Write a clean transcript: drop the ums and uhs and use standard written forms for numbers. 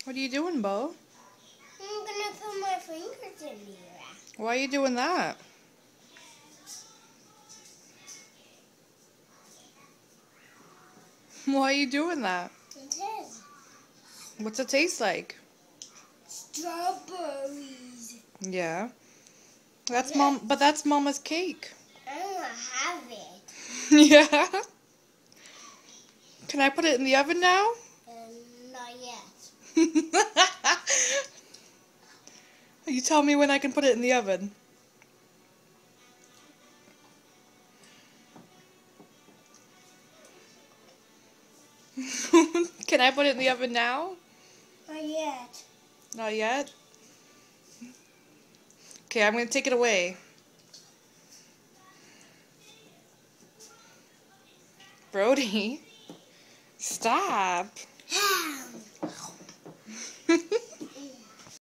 What are you doing, Bo? I'm gonna put my fingers in here. Why are you doing that? Why are you doing that? It is. What's it taste like? Strawberries. Yeah. That's Yeah. but that's Mama's cake. I wanna have it. Yeah. Can I put it in the oven now? Not yet. You tell me when I can put it in the oven. Can I put it in the oven now? Not yet. Not yet? Okay, I'm going to take it away. Brody, stop.